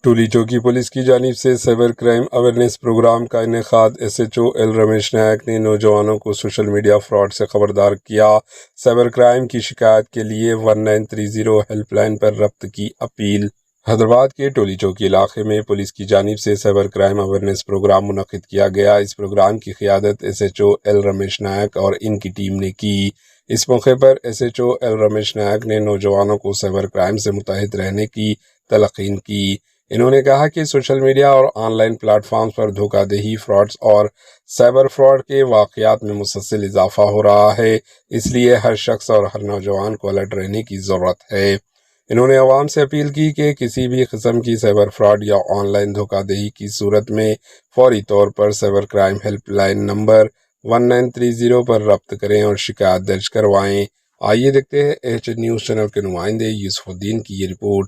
Toli Chowki police کی جانب سے سائبر کرائم اویئرنیس پروگرام کا انعقاد S H O L Ramesh Naik نے نوجوانوں کو سوشل میڈیا فراڈ سے خبردار کیا۔ سائبر کرائم کی شکایات کے لیے 1930 ہیلپ لائن پر رابطہ کی اپیل۔ حیدرآباد کے ٹولی چوکی علاقے میں پولیس کی جانب سے سائبر کرائم اویئرنیس پروگرام منعقد کیا گیا۔ اس پروگرام کی قیادت S H O L Ramesh Naik اور ان کی ٹیم نے کی۔ اس موقع پر S H O L Ramesh Naik نے نوجوانوں کو سائبر کرائم سے متحد رہنے کی تلقین کی۔ انہوں نے کہا کہ سوشل میڈیا اور آن لائن پلیٹ فارمز پر دھوکہ دہی، فراڈز اور سائبر فراڈ کے واقعات میں مسلسل اضافہ ہو رہا ہے، اس لیے ہر شخص اور ہر نوجوان کو الرٹ رہنے کی ضرورت ہے۔ انہوں نے عوام سے اپیل کی کہ کسی بھی قسم کی سائبر فراڈ یا آن لائن دھوکہ دہی کی صورت میں فوری طور پر cyber crime helpline number 1930 پر رابطہ کریں اور شکایت درج کروائیں۔ آئیے دیکھتے ہیں ایچ نیوز چینل کے نمائندے یوسف الدین کی یہ رپورٹ۔